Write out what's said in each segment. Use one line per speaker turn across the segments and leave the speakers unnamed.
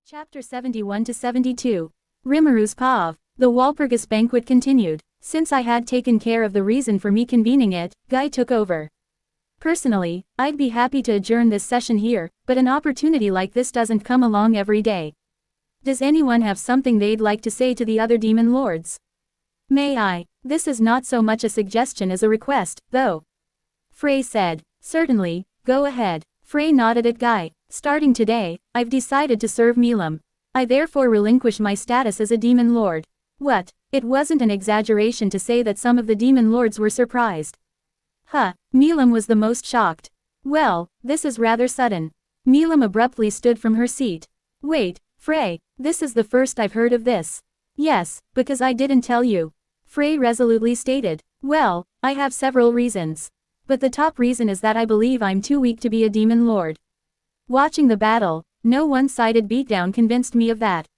Chapter 71 to 72. Rimmeru's Pav. The Walpurgis banquet continued. Since I had taken care of the reason for me convening it, Guy took over. Personally, I'd be happy to adjourn this session here, but an opportunity like this doesn't come along every day. Does anyone have something they'd like to say to the other demon lords? May I? This is not so much a suggestion as a request, though. Frey said. Certainly, go ahead. Frey nodded at Guy. Starting today, I've decided to serve Milam. I therefore relinquish my status as a demon lord. What? It wasn't an exaggeration to say that some of the demon lords were surprised. Milam was the most shocked. Well, this is rather sudden. Milam abruptly stood from her seat. Wait, Frey, this is the first I've heard of this. Yes, because I didn't tell you. Frey resolutely stated. Well, I have several reasons. But the top reason is that I believe I'm too weak to be a demon lord. Watching the battle, no one-sided beatdown convinced me of that.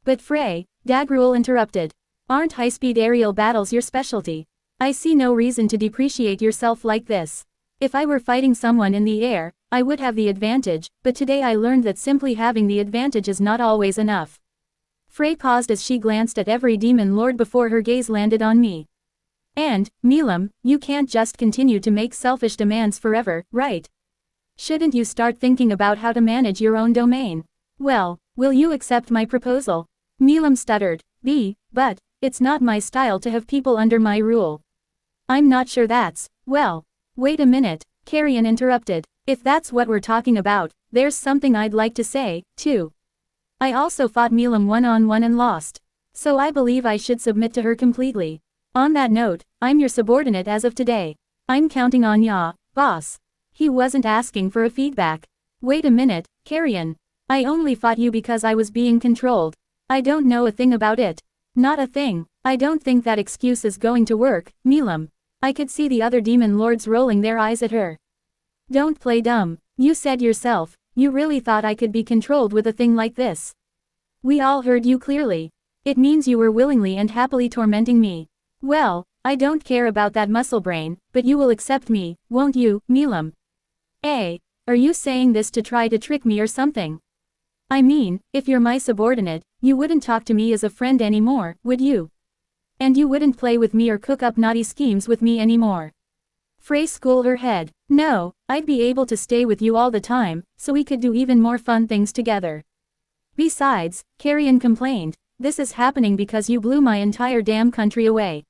But Frey, Dagruel interrupted. Aren't high-speed aerial battles your specialty? I see no reason to depreciate yourself like this. If I were fighting someone in the air, I would have the advantage, but today I learned that simply having the advantage is not always enough. Frey paused as she glanced at every demon lord before her gaze landed on me. And, Milam, you can't just continue to make selfish demands forever, right? Shouldn't you start thinking about how to manage your own domain? Well, will you accept my proposal? Milam stuttered. But, it's not my style to have people under my rule. I'm not sure that's, well. Wait a minute, Carrion interrupted. If that's what we're talking about, there's something I'd like to say, too. I also fought Milam one-on-one and lost. So I believe I should submit to her completely. On that note, I'm your subordinate as of today. I'm counting on ya, boss. He wasn't asking for a feedback. Wait a minute, Carrion. I only fought you because I was being controlled. I don't know a thing about it. Not a thing. I don't think that excuse is going to work, Milam. I could see the other demon lords rolling their eyes at her. Don't play dumb. You said yourself, you really thought I could be controlled with a thing like this. We all heard you clearly. It means you were willingly and happily tormenting me. Well, I don't care about that muscle brain, but you will accept me, won't you, Milam? Are you saying this to try to trick me or something? I mean, if you're my subordinate, you wouldn't talk to me as a friend anymore, would you? And you wouldn't play with me or cook up naughty schemes with me anymore. Frey schooled her head. No, I'd be able to stay with you all the time, so we could do even more fun things together. Besides, Carrion complained, this is happening because you blew my entire damn country away.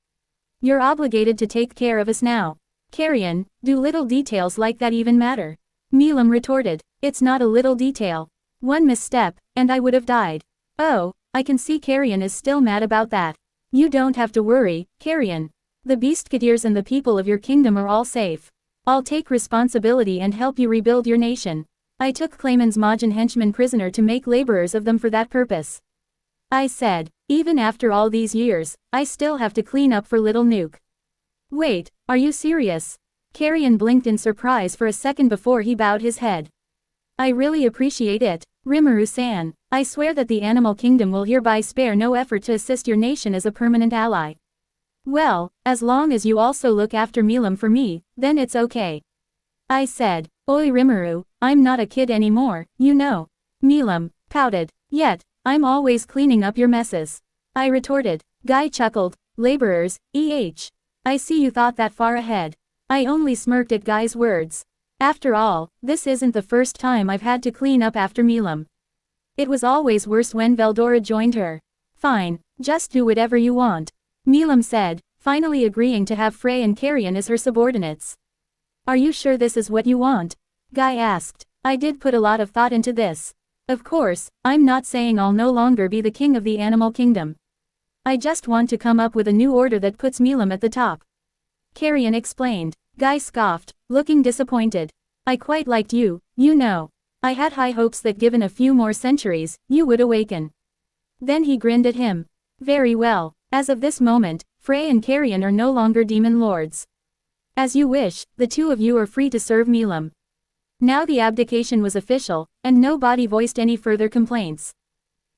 You're obligated to take care of us now. Carrion, do little details like that even matter? Milam retorted, it's not a little detail. One misstep, and I would have died. Oh, I can see Carrion is still mad about that. You don't have to worry, Carrion. The Beastkadirs and the people of your kingdom are all safe. I'll take responsibility and help you rebuild your nation. I took Clayman's Majin henchmen prisoner to make laborers of them for that purpose. I said, even after all these years, I still have to clean up for Little Nuke. Wait, are you serious? Carrion blinked in surprise for a second before he bowed his head. I really appreciate it, Rimuru-san. I swear that the animal kingdom will hereby spare no effort to assist your nation as a permanent ally. Well, as long as you also look after Milam for me, then it's okay. I said, Oi Rimuru, I'm not a kid anymore, you know. Milam pouted. Yet, I'm always cleaning up your messes. I retorted. Guy chuckled. Laborers, I see you thought that far ahead. I only smirked at Guy's words. After all, this isn't the first time I've had to clean up after Milam. It was always worse when Veldora joined her. Fine, just do whatever you want. Milam said, finally agreeing to have Frey and Carrion as her subordinates. Are you sure this is what you want? Guy asked. I did put a lot of thought into this. Of course, I'm not saying I'll no longer be the king of the animal kingdom. I just want to come up with a new order that puts Milam at the top. Carrion explained. Guy scoffed, looking disappointed. I quite liked you, you know. I had high hopes that given a few more centuries, you would awaken. Then he grinned at him. Very well, as of this moment, Frey and Carrion are no longer demon lords. As you wish, the two of you are free to serve Milam. Now the abdication was official, and nobody voiced any further complaints.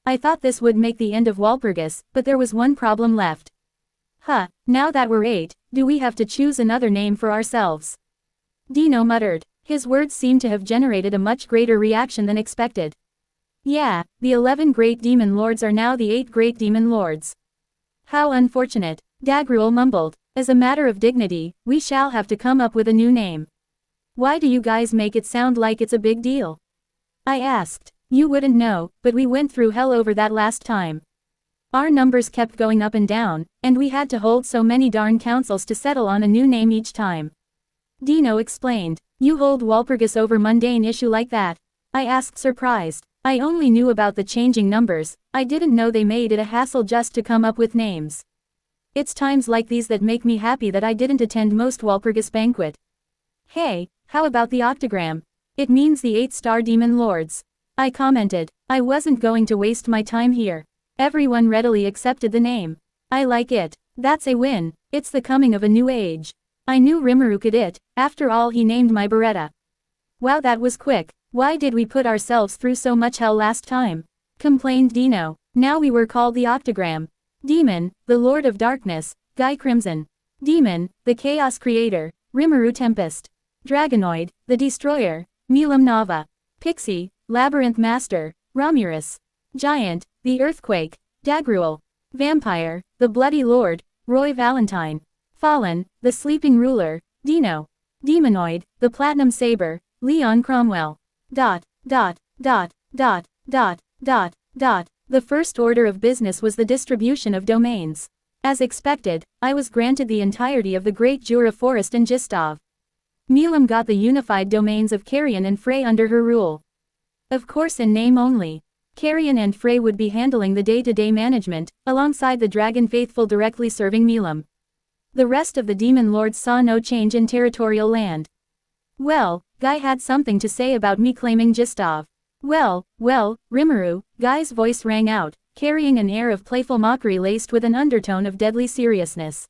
I thought this would make the end of Walpurgis, but there was one problem left. Now that we're 8, do we have to choose another name for ourselves? Dino muttered. His words seemed to have generated a much greater reaction than expected. Yeah, the 11 great demon lords are now the 8 great demon lords. How unfortunate, Dagruel mumbled. As a matter of dignity, we shall have to come up with a new name. Why do you guys make it sound like it's a big deal? I asked. You wouldn't know, but we went through hell over that last time. Our numbers kept going up and down, and we had to hold so many darn councils to settle on a new name each time. Dino explained. You hold Walpurgis over mundane issue like that? I asked surprised. I only knew about the changing numbers, I didn't know they made it a hassle just to come up with names. It's times like these that make me happy that I didn't attend most Walpurgis banquet. Hey, how about the octagram? It means the 8-star demon lords. I commented. I wasn't going to waste my time here. Everyone readily accepted the name. I like it. That's a win. It's the coming of a new age. I knew Rimuru could it, after all he named my Beretta. Wow, that was quick. Why did we put ourselves through so much hell last time? Complained Dino. Now we were called the Octagram. Demon, the Lord of Darkness, Guy Crimson. Demon, the Chaos Creator, Rimuru Tempest. Dragonoid, the Destroyer, Milam Nava. Pixie, Labyrinth Master, Romulus. Giant, the Earthquake, Dagruel. Vampire, the Bloody Lord, Roy Valentine. Fallen, the Sleeping Ruler, Dino. Demonoid, the Platinum Saber, Leon Cromwell. The first order of business was the distribution of domains. As expected, I was granted the entirety of the Great Jura Forest and Gistov. Milam got the unified domains of Carrion and Frey under her rule. Of course in name only. Carrion and Frey would be handling the day-to-day management, alongside the Dragon Faithful directly serving Milam. The rest of the demon lords saw no change in territorial land. Well, Guy had something to say about me claiming Gistov. Well, Rimuru, Guy's voice rang out, carrying an air of playful mockery laced with an undertone of deadly seriousness.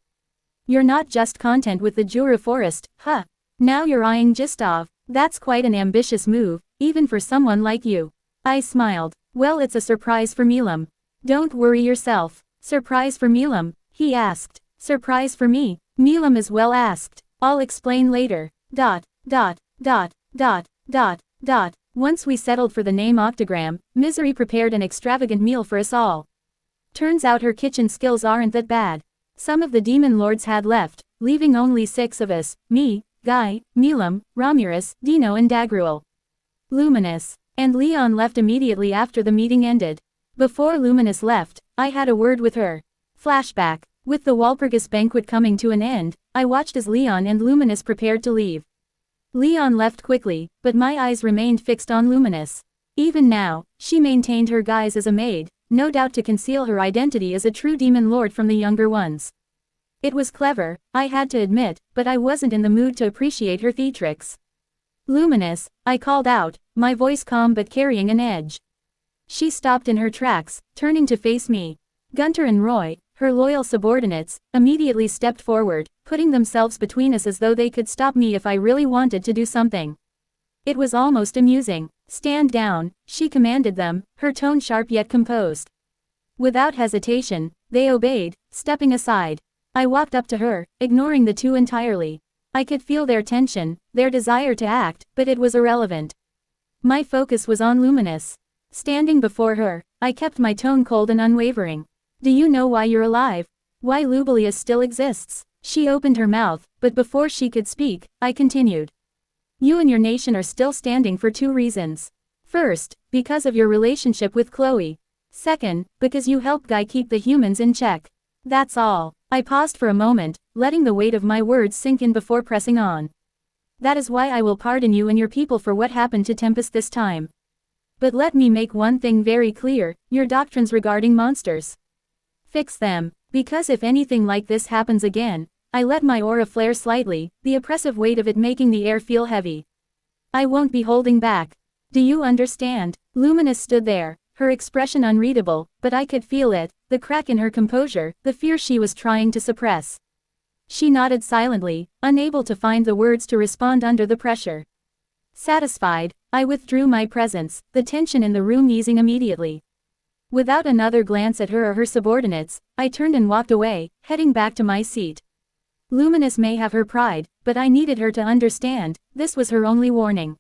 You're not just content with the Jura Forest, huh? Now you're eyeing Gistov. That's quite an ambitious move, even for someone like you. I smiled. Well, it's a surprise for Milam. Don't worry yourself. Surprise for Milam? He asked. Surprise for me? Milam as well asked. I'll explain later. Once we settled for the name Octagram, Misery prepared an extravagant meal for us all. Turns out her kitchen skills aren't that bad. Some of the demon lords had left, leaving only 6 of us, me, Guy, Milam, Romulus, Dino and Dagruel. Luminous. And Leon left immediately after the meeting ended. Before Luminous left, I had a word with her. Flashback. With the Walpurgis banquet coming to an end, I watched as Leon and Luminous prepared to leave. Leon left quickly, but my eyes remained fixed on Luminous. Even now, she maintained her guise as a maid, no doubt to conceal her identity as a true demon lord from the younger ones. It was clever, I had to admit, but I wasn't in the mood to appreciate her theatrics. Luminous, I called out, my voice calm but carrying an edge. She stopped in her tracks, turning to face me. Gunter and Roy, her loyal subordinates, immediately stepped forward, putting themselves between us as though they could stop me if I really wanted to do something. It was almost amusing. Stand down, she commanded them, her tone sharp yet composed. Without hesitation, they obeyed, stepping aside. I walked up to her, ignoring the two entirely. I could feel their tension, their desire to act, but it was irrelevant. My focus was on Luminous. Standing before her, I kept my tone cold and unwavering. Do you know why you're alive? Why Lubelius still exists? She opened her mouth, but before she could speak, I continued. You and your nation are still standing for 2 reasons. First, because of your relationship with Chloe. Second, because you helped Guy keep the humans in check. That's all. I paused for a moment, letting the weight of my words sink in before pressing on. That is why I will pardon you and your people for what happened to Tempest this time. But let me make one thing very clear, your doctrines regarding monsters. Fix them, because if anything like this happens again, I let my aura flare slightly, the oppressive weight of it making the air feel heavy. I won't be holding back. Do you understand? Luminous stood there, her expression unreadable, but I could feel it, the crack in her composure, the fear she was trying to suppress. She nodded silently, unable to find the words to respond under the pressure. Satisfied, I withdrew my presence, the tension in the room easing immediately. Without another glance at her or her subordinates, I turned and walked away, heading back to my seat. Luminous may have her pride, but I needed her to understand, this was her only warning.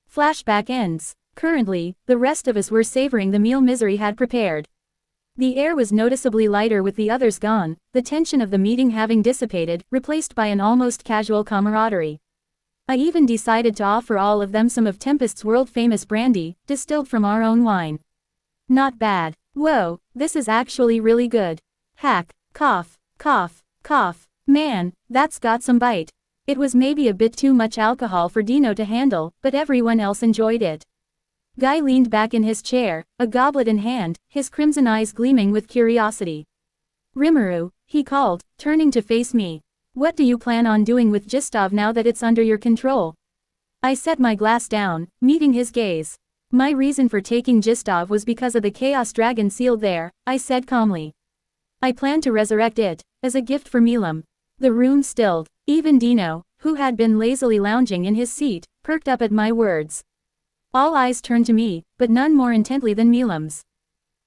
Flashback ends. Currently, the rest of us were savoring the meal Misery had prepared. The air was noticeably lighter with the others gone, the tension of the meeting having dissipated, replaced by an almost casual camaraderie. I even decided to offer all of them some of Tempest's world-famous brandy, distilled from our own wine. Not bad. Whoa, this is actually really good. Hack, cough, cough, cough. Man, that's got some bite. It was maybe a bit too much alcohol for Dino to handle, but everyone else enjoyed it. Guy leaned back in his chair, a goblet in hand, his crimson eyes gleaming with curiosity. Rimuru, he called, turning to face me. What do you plan on doing with Gistov now that it's under your control? I set my glass down, meeting his gaze. My reason for taking Gistov was because of the Chaos Dragon sealed there, I said calmly. I plan to resurrect it, as a gift for Milam. The room stilled. Even Dino, who had been lazily lounging in his seat, perked up at my words. All eyes turned to me, but none more intently than Milam's.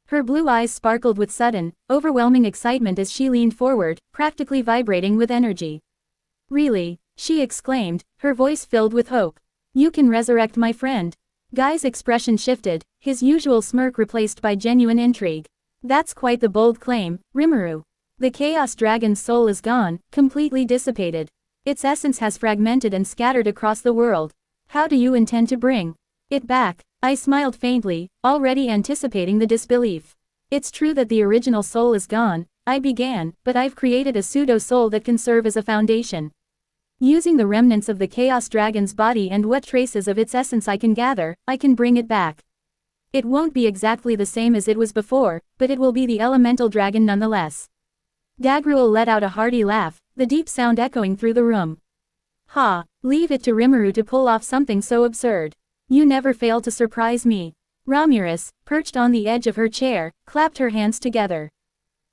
Her blue eyes sparkled with sudden, overwhelming excitement as she leaned forward, practically vibrating with energy. Really? She exclaimed, her voice filled with hope. You can resurrect my friend. Guy's expression shifted, his usual smirk replaced by genuine intrigue. That's quite the bold claim, Rimuru. The Chaos Dragon's soul is gone, completely dissipated. Its essence has fragmented and scattered across the world. How do you intend to bring it back? I smiled faintly, already anticipating the disbelief. It's true that the original soul is gone, I began, but I've created a pseudo-soul that can serve as a foundation. Using the remnants of the Chaos Dragon's body and what traces of its essence I can gather, I can bring it back. It won't be exactly the same as it was before, but it will be the elemental dragon nonetheless. Dagruel let out a hearty laugh, the deep sound echoing through the room. Ha, leave it to Rimuru to pull off something so absurd. You never fail to surprise me. Ramirez, perched on the edge of her chair, clapped her hands together.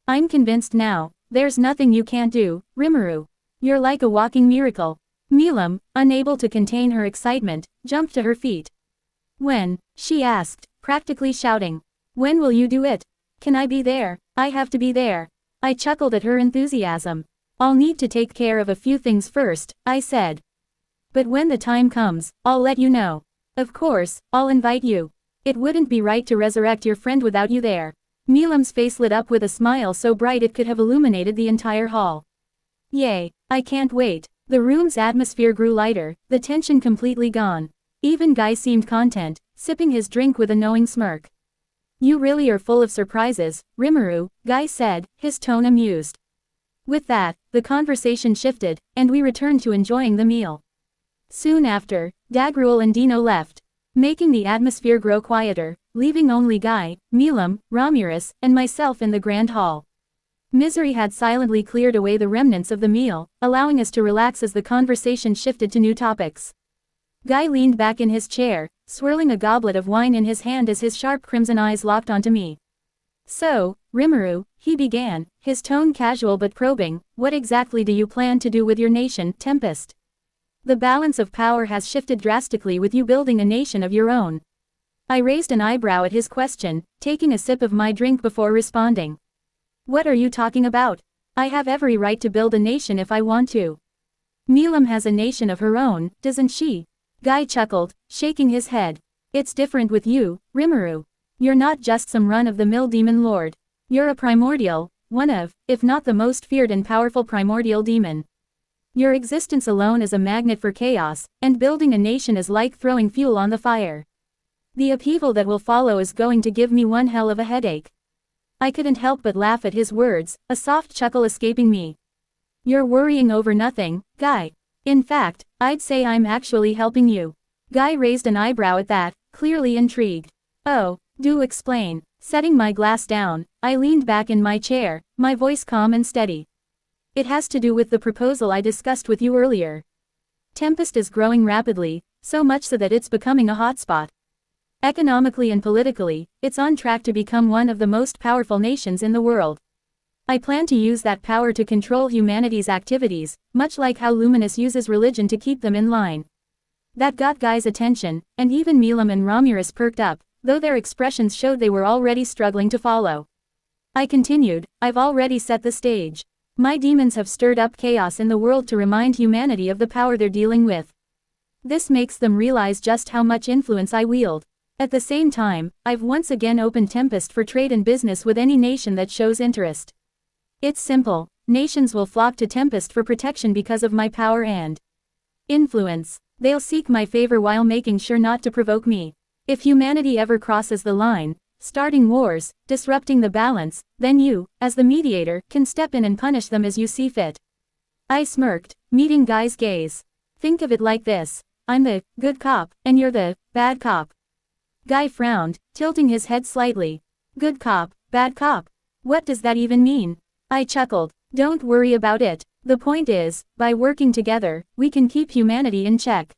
I'm convinced now, there's nothing you can't do, Rimuru. You're like a walking miracle. Milam, unable to contain her excitement, jumped to her feet. When? She asked, practically shouting. When will you do it? Can I be there? I have to be there. I chuckled at her enthusiasm. I'll need to take care of a few things first, I said. But when the time comes, I'll let you know. Of course, I'll invite you. It wouldn't be right to resurrect your friend without you there. Milam's face lit up with a smile so bright it could have illuminated the entire hall. Yay, I can't wait. The room's atmosphere grew lighter, the tension completely gone. Even Guy seemed content, sipping his drink with a knowing smirk. You really are full of surprises, Rimuru, Guy said, his tone amused. With that, the conversation shifted, and we returned to enjoying the meal. Soon after, Dagruel and Dino left, making the atmosphere grow quieter, leaving only Guy, Milam, Ramirez, and myself in the grand hall. Misery had silently cleared away the remnants of the meal, allowing us to relax as the conversation shifted to new topics. Guy leaned back in his chair, swirling a goblet of wine in his hand as his sharp crimson eyes locked onto me. So, Rimuru, he began, his tone casual but probing, what exactly do you plan to do with your nation, Tempest? The balance of power has shifted drastically with you building a nation of your own. I raised an eyebrow at his question, taking a sip of my drink before responding. What are you talking about? I have every right to build a nation if I want to. Milam has a nation of her own, doesn't she? Guy chuckled, shaking his head. It's different with you, Rimuru. You're not just some run-of-the-mill demon lord. You're a primordial, one of, if not the most feared and powerful primordial demon. Your existence alone is a magnet for chaos, and building a nation is like throwing fuel on the fire. The upheaval that will follow is going to give me one hell of a headache. I couldn't help but laugh at his words, a soft chuckle escaping me. You're worrying over nothing, Guy. In fact, I'd say I'm actually helping you. Guy raised an eyebrow at that, clearly intrigued. Oh, do explain. Setting my glass down, I leaned back in my chair, my voice calm and steady. It has to do with the proposal I discussed with you earlier. Tempest is growing rapidly, so much so that it's becoming a hotspot. Economically and politically, it's on track to become one of the most powerful nations in the world. I plan to use that power to control humanity's activities, much like how Luminous uses religion to keep them in line. That got Guy's attention, and even Milam and Ramirez perked up, though their expressions showed they were already struggling to follow. I continued, I've already set the stage. My demons have stirred up chaos in the world to remind humanity of the power they're dealing with. This makes them realize just how much influence I wield. At the same time, I've once again opened Tempest for trade and business with any nation that shows interest. It's simple, nations will flock to Tempest for protection because of my power and influence. They'll seek my favor while making sure not to provoke me. If humanity ever crosses the line, starting wars, disrupting the balance, then you, as the mediator, can step in and punish them as you see fit. I smirked, meeting Guy's gaze. Think of it like this. I'm the good cop, and you're the bad cop. Guy frowned, tilting his head slightly. Good cop, bad cop. What does that even mean? I chuckled. Don't worry about it. The point is, by working together, we can keep humanity in check.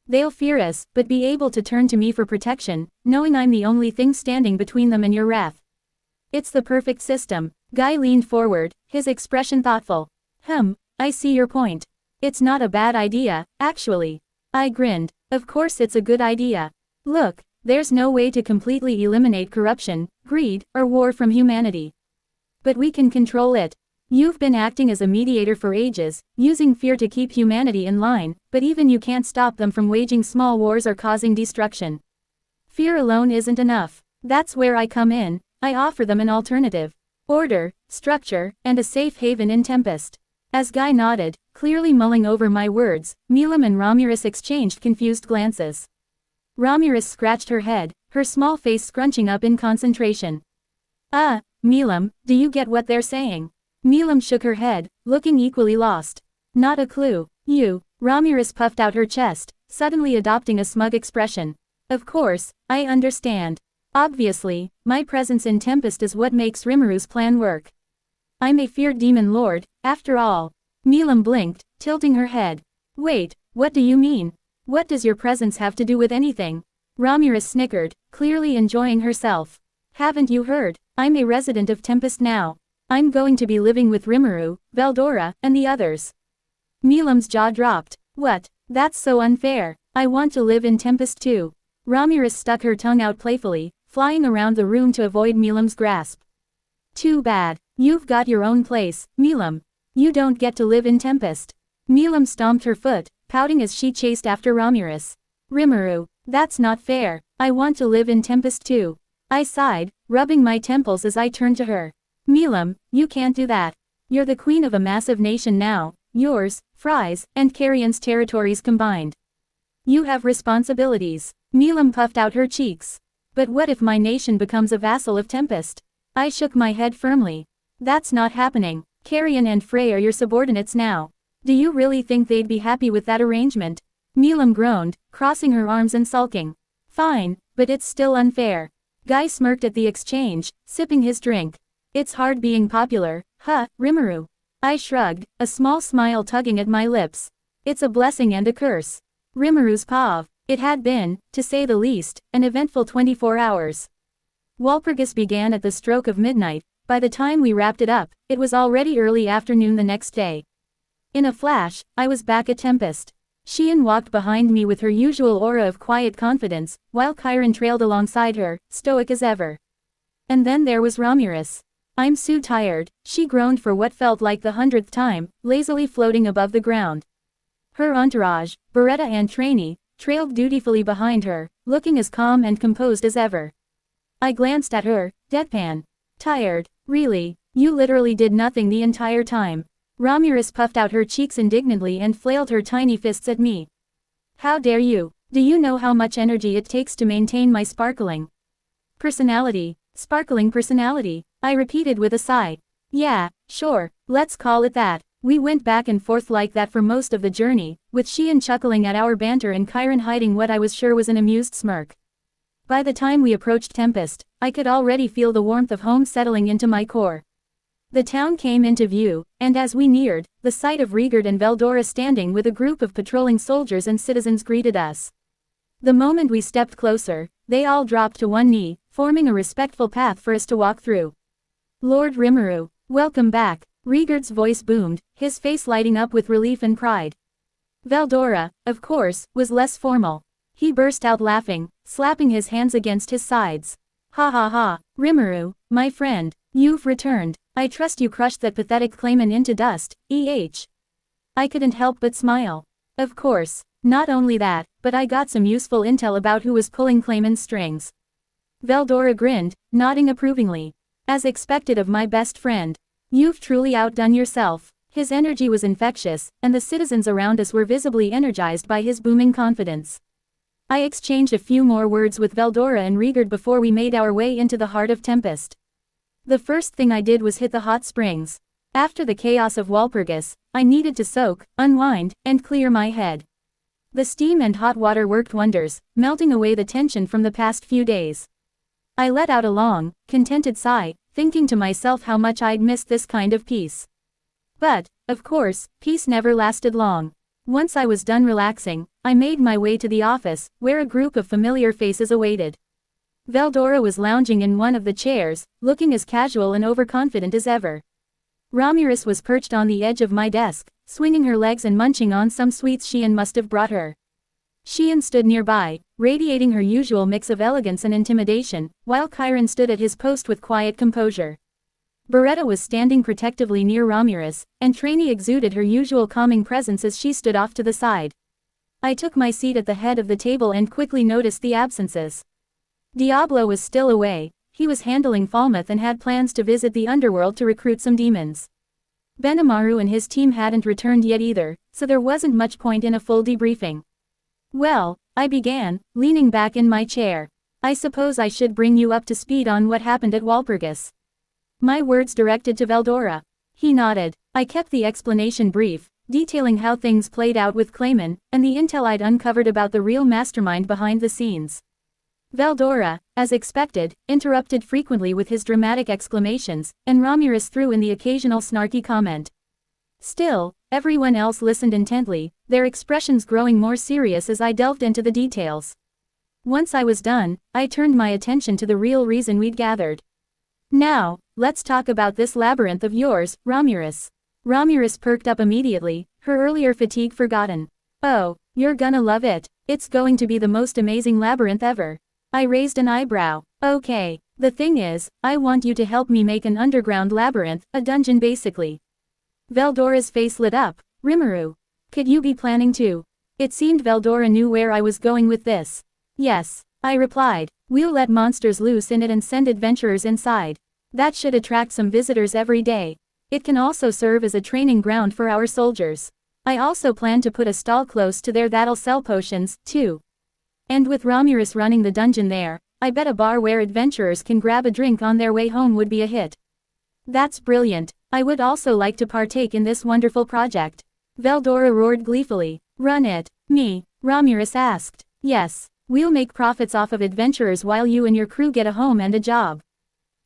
They'll fear us, but be able to turn to me for protection, knowing I'm the only thing standing between them and your wrath. It's the perfect system. Guy leaned forward, his expression thoughtful. I see your point. It's not a bad idea, actually. I grinned. Of course it's a good idea. Look, there's no way to completely eliminate corruption, greed, or war from humanity. But we can control it. You've been acting as a mediator for ages, using fear to keep humanity in line, but even you can't stop them from waging small wars or causing destruction. Fear alone isn't enough. That's where I come in. I offer them an alternative. Order, structure, and a safe haven in Tempest. As Guy nodded, clearly mulling over my words, Milam and Ramirez exchanged confused glances. Ramirez scratched her head, her small face scrunching up in concentration. Milam, do you get what they're saying? Milam shook her head, looking equally lost. Not a clue. Ramirez puffed out her chest, suddenly adopting a smug expression. Of course, I understand. Obviously, my presence in Tempest is what makes Rimuru plan work. I'm a feared demon lord, after all. Milam blinked, tilting her head. Wait, what do you mean? What does your presence have to do with anything? Ramirez snickered, clearly enjoying herself. Haven't you heard? I'm a resident of Tempest now. I'm going to be living with Rimuru, Veldora, and the others. Milam's jaw dropped. What? That's so unfair. I want to live in Tempest too. Ramirez stuck her tongue out playfully, flying around the room to avoid Milam's grasp. Too bad. You've got your own place, Milam. You don't get to live in Tempest. Milam stomped her foot, pouting as she chased after Ramirez. Rimuru, that's not fair. I want to live in Tempest too. I sighed, rubbing my temples as I turned to her. Milam, you can't do that. You're the queen of a massive nation now, yours, Fry's, and Carrion's territories combined. You have responsibilities. Milam puffed out her cheeks. But what if my nation becomes a vassal of Tempest? I shook my head firmly. That's not happening. Carrion and Frey are your subordinates now. Do you really think they'd be happy with that arrangement? Milam groaned, crossing her arms and sulking. Fine, but it's still unfair. Guy smirked at the exchange, sipping his drink. It's hard being popular, Rimuru. I shrugged, a small smile tugging at my lips. It's a blessing and a curse. Rimuru's pav. It had been, to say the least, an eventful 24 hours. Walpurgis began at the stroke of midnight. By the time we wrapped it up, it was already early afternoon the next day. In a flash, I was back at Tempest. Xian walked behind me with her usual aura of quiet confidence, while Chiron trailed alongside her, stoic as ever. And then there was Ramirez. I'm so tired, she groaned for what felt like the 100th time, lazily floating above the ground. Her entourage, Beretta and Trainee, trailed dutifully behind her, looking as calm and composed as ever. I glanced at her, deadpan. Tired, really? You literally did nothing the entire time. Ramirez puffed out her cheeks indignantly and flailed her tiny fists at me. How dare you? Do you know how much energy it takes to maintain my sparkling personality? Sparkling personality, I repeated with a sigh. Yeah, sure, let's call it that. We went back and forth like that for most of the journey, with Xian chuckling at our banter and Chiron hiding what I was sure was an amused smirk. By the time we approached Tempest, I could already feel the warmth of home settling into my core. The town came into view, and as we neared, the sight of Rigard and Veldora standing with a group of patrolling soldiers and citizens greeted us. The moment we stepped closer, they all dropped to one knee, forming a respectful path for us to walk through. Lord Rimuru, welcome back, Rigard's voice boomed, his face lighting up with relief and pride. Veldora, of course, was less formal. He burst out laughing, slapping his hands against his sides. Ha ha ha, Rimuru, my friend, you've returned. I trust you crushed that pathetic claimant into dust, I couldn't help but smile. Of course, not only that, but I got some useful intel about who was pulling Clayman's strings. Veldora grinned, nodding approvingly. As expected of my best friend. You've truly outdone yourself. His energy was infectious, and the citizens around us were visibly energized by his booming confidence. I exchanged a few more words with Veldora and Rigard before we made our way into the heart of Tempest. The first thing I did was hit the hot springs. After the chaos of Walpurgis, I needed to soak, unwind, and clear my head. The steam and hot water worked wonders, melting away the tension from the past few days. I let out a long, contented sigh, thinking to myself how much I'd missed this kind of peace. But, of course, peace never lasted long. Once I was done relaxing, I made my way to the office, where a group of familiar faces awaited. Veldora was lounging in one of the chairs, looking as casual and overconfident as ever. Ramirez was perched on the edge of my desk, swinging her legs and munching on some sweets Sheehan must have brought her. Sheehan stood nearby, radiating her usual mix of elegance and intimidation, while Chiron stood at his post with quiet composure. Beretta was standing protectively near Ramirez, and Trainee exuded her usual calming presence as she stood off to the side. I took my seat at the head of the table and quickly noticed the absences. Diablo was still away. He was handling Falmouth and had plans to visit the underworld to recruit some demons. Benamaru and his team hadn't returned yet either, so there wasn't much point in a full debriefing. Well, I began, leaning back in my chair. I suppose I should bring you up to speed on what happened at Walpurgis. My words directed to Veldora. He nodded. I kept the explanation brief, detailing how things played out with Clayman, and the intel I'd uncovered about the real mastermind behind the scenes. Veldora, as expected, interrupted frequently with his dramatic exclamations, and Ramirez threw in the occasional snarky comment. Still, everyone else listened intently, their expressions growing more serious as I delved into the details. Once I was done, I turned my attention to the real reason we'd gathered. Now, let's talk about this labyrinth of yours, Ramirez. Ramirez perked up immediately, her earlier fatigue forgotten. Oh, you're gonna love it. It's going to be the most amazing labyrinth ever. I raised an eyebrow. Okay, the thing is, I want you to help me make an underground labyrinth, a dungeon basically. Veldora's face lit up. Rimuru. Could you be planning too? It seemed Veldora knew where I was going with this. Yes, I replied. We'll let monsters loose in it and send adventurers inside. That should attract some visitors every day. It can also serve as a training ground for our soldiers. I also plan to put a stall close to there that'll sell potions, too. And with Ramirez running the dungeon there, I bet a bar where adventurers can grab a drink on their way home would be a hit. That's brilliant. I would also like to partake in this wonderful project. Veldora roared gleefully. Run it. Me? Ramirez asked. Yes. We'll make profits off of adventurers while you and your crew get a home and a job.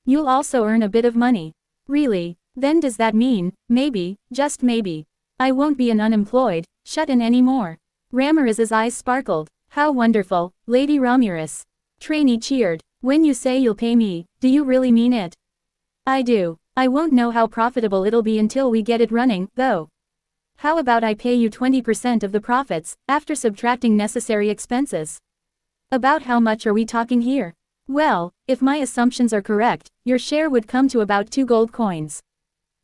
You'll also earn a bit of money. Really? Then does that mean, maybe, just maybe, I won't be an unemployed, shut-in anymore? Ramirez's eyes sparkled. How wonderful, Lady Ramirez. Trainee cheered. When you say you'll pay me, do you really mean it? I do. I won't know how profitable it'll be until we get it running, though. How about I pay you 20% of the profits, after subtracting necessary expenses? About how much are we talking here? Well, if my assumptions are correct, your share would come to about 2 gold coins.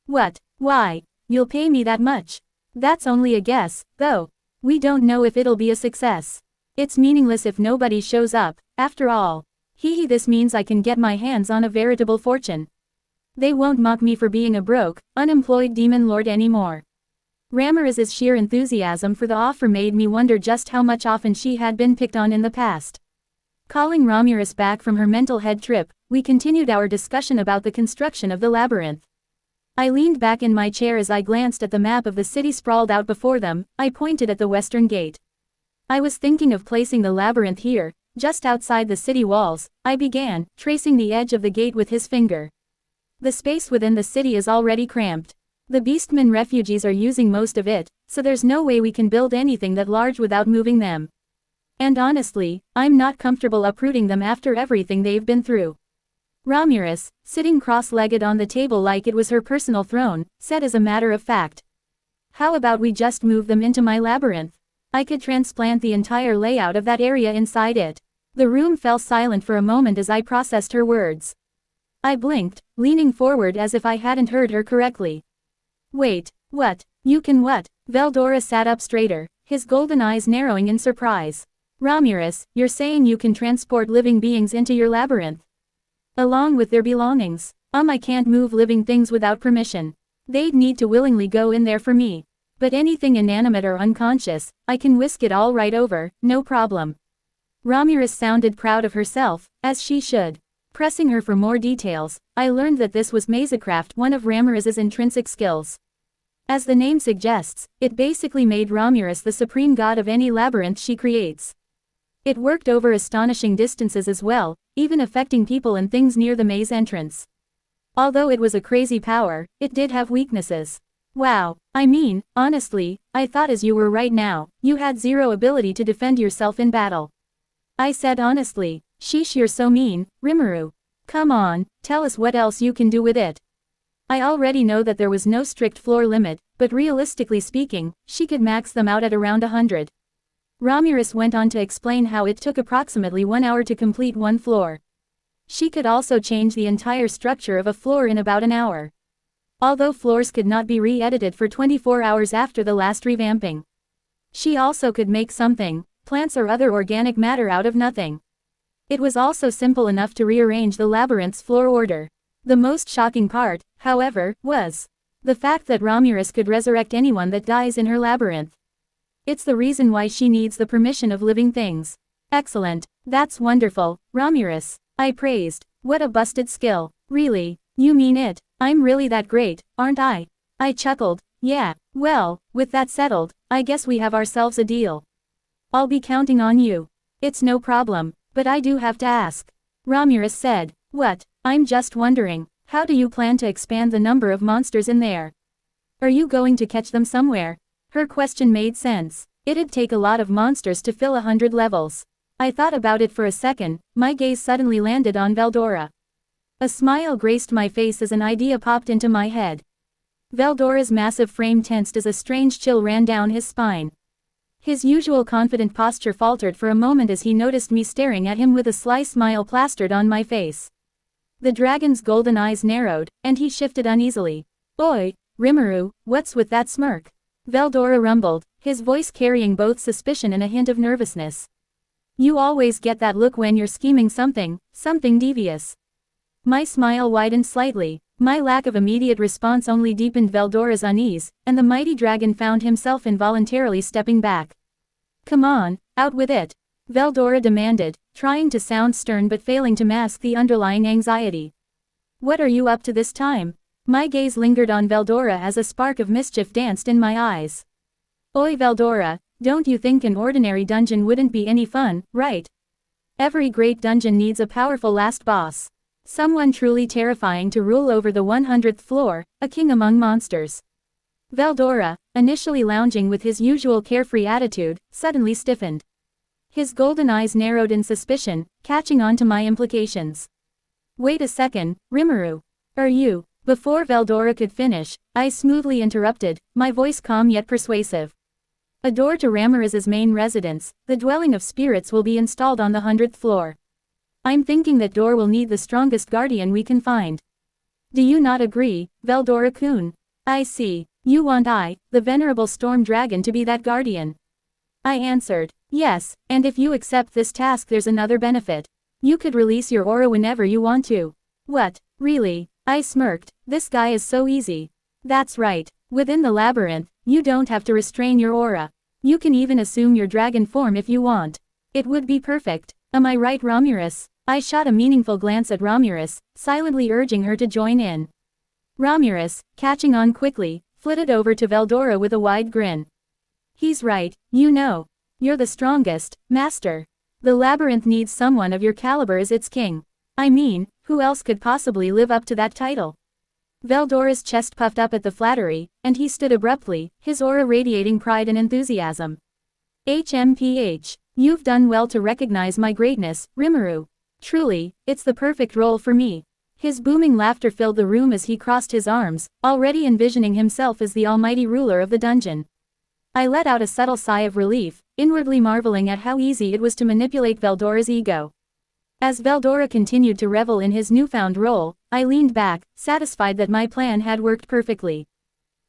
What? Why? You'll pay me that much? That's only a guess, though. We don't know if it'll be a success. It's meaningless if nobody shows up, after all. This means I can get my hands on a veritable fortune. They won't mock me for being a broke, unemployed demon lord anymore. Ramirez's sheer enthusiasm for the offer made me wonder just how much often she had been picked on in the past. Calling Ramirez back from her mental head trip, we continued our discussion about the construction of the labyrinth. I leaned back in my chair as I glanced at the map of the city sprawled out before them. I pointed at the western gate. I was thinking of placing the labyrinth here, just outside the city walls. I began, tracing the edge of the gate with his finger. The space within the city is already cramped. The Beastmen refugees are using most of it, so there's no way we can build anything that large without moving them. And honestly, I'm not comfortable uprooting them after everything they've been through. Ramirez, sitting cross-legged on the table like it was her personal throne, said as a matter of fact. How about we just move them into my labyrinth? I could transplant the entire layout of that area inside it. The room fell silent for a moment as I processed her words. I blinked, leaning forward as if I hadn't heard her correctly. Wait, what? You can what? Veldora sat up straighter, his golden eyes narrowing in surprise. Romulus, you're saying you can transport living beings into your labyrinth? Along with their belongings? I can't move living things without permission. They'd need to willingly go in there for me. But anything inanimate or unconscious, I can whisk it all right over, no problem. Romulus sounded proud of herself, as she should. Pressing her for more details, I learned that this was Mazecraft, one of Ramorez's intrinsic skills. As the name suggests, it basically made Romulus the supreme god of any labyrinth she creates. It worked over astonishing distances as well, even affecting people and things near the maze entrance. Although it was a crazy power, it did have weaknesses. Wow, I mean, honestly, I thought as you were right now, you had zero ability to defend yourself in battle. I said honestly. Sheesh, you're so mean, Rimuru. Come on, tell us what else you can do with it. I already know that there was no strict floor limit, but realistically speaking, she could max them out at around 100. Romulus went on to explain how it took approximately 1 hour to complete one floor. She could also change the entire structure of a floor in about an hour. Although floors could not be re-edited for 24 hours after the last revamping. She also could make something, plants or other organic matter out of nothing. It was also simple enough to rearrange the labyrinth's floor order. The most shocking part, however, was the fact that Romulus could resurrect anyone that dies in her labyrinth. It's the reason why she needs the permission of living things. Excellent, that's wonderful, Romulus, I praised. What a busted skill. Really, you mean it? I'm really that great, aren't I? I chuckled. Yeah, well, with that settled, I guess we have ourselves a deal. I'll be counting on you. It's no problem, but I do have to ask. Romulus said. What? I'm just wondering, how do you plan to expand the number of monsters in there? Are you going to catch them somewhere? Her question made sense. It'd take a lot of monsters to fill 100 levels. I thought about it for a second, my gaze suddenly landed on Veldora. A smile graced my face as an idea popped into my head. Veldora's massive frame tensed as a strange chill ran down his spine. His usual confident posture faltered for a moment as he noticed me staring at him with a sly smile plastered on my face. The dragon's golden eyes narrowed, and he shifted uneasily. Oi, Rimuru, what's with that smirk? Veldora rumbled, his voice carrying both suspicion and a hint of nervousness. You always get that look when you're scheming something devious. My smile widened slightly. My lack of immediate response only deepened Veldora's unease, and the mighty dragon found himself involuntarily stepping back. Come on, out with it, Veldora demanded, trying to sound stern but failing to mask the underlying anxiety. What are you up to this time? My gaze lingered on Veldora as a spark of mischief danced in my eyes. Oi Veldora, don't you think an ordinary dungeon wouldn't be any fun, right? Every great dungeon needs a powerful last boss. Someone truly terrifying to rule over the 100th floor, a king among monsters. Veldora, initially lounging with his usual carefree attitude, suddenly stiffened. His golden eyes narrowed in suspicion, catching on to my implications. Wait a second, Rimuru. Are you? Before Veldora could finish, I smoothly interrupted, my voice calm yet persuasive. A door to Ramorez's main residence, the dwelling of spirits, will be installed on the 100th floor. I'm thinking that door will need the strongest guardian we can find. Do you not agree, Veldora-kun? I see, you want the venerable storm dragon, to be that guardian. I answered, yes, and if you accept this task there's another benefit. You could release your aura whenever you want to. What, really? I smirked, this guy is so easy. That's right, within the labyrinth, you don't have to restrain your aura. You can even assume your dragon form if you want. It would be perfect, am I right Romulus? I shot a meaningful glance at Romulus, silently urging her to join in. Romulus, catching on quickly, flitted over to Veldora with a wide grin. He's right, you know. You're the strongest, master. The labyrinth needs someone of your caliber as its king. I mean, who else could possibly live up to that title? Veldora's chest puffed up at the flattery, and he stood abruptly, his aura radiating pride and enthusiasm. HMPH, you've done well to recognize my greatness, Rimuru. Truly, it's the perfect role for me. His booming laughter filled the room as he crossed his arms, already envisioning himself as the almighty ruler of the dungeon. I let out a subtle sigh of relief, inwardly marveling at how easy it was to manipulate Veldora's ego. As Veldora continued to revel in his newfound role, I leaned back, satisfied that my plan had worked perfectly.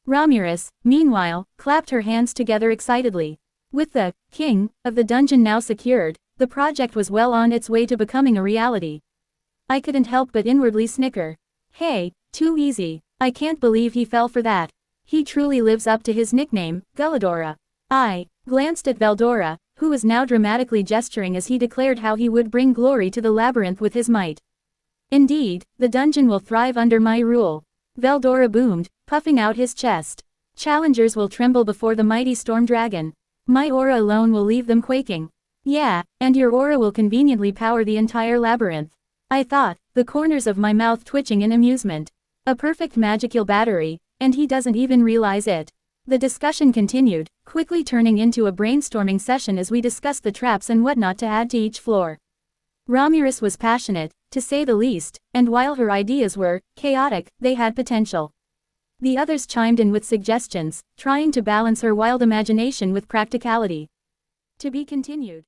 Romulus, meanwhile, clapped her hands together excitedly. With the king of the dungeon now secured, the project was well on its way to becoming a reality. I couldn't help but inwardly snicker. Hey, too easy. I can't believe he fell for that. He truly lives up to his nickname, Gulladora. I glanced at Veldora, who was now dramatically gesturing as he declared how he would bring glory to the labyrinth with his might. Indeed, the dungeon will thrive under my rule. Veldora boomed, puffing out his chest. Challengers will tremble before the mighty storm dragon. My aura alone will leave them quaking. Yeah, and your aura will conveniently power the entire labyrinth. I thought, the corners of my mouth twitching in amusement. A perfect magical battery, and he doesn't even realize it. The discussion continued, quickly turning into a brainstorming session as we discussed the traps and whatnot to add to each floor. Ramirez was passionate, to say the least, and while her ideas were chaotic, they had potential. The others chimed in with suggestions, trying to balance her wild imagination with practicality. To be continued.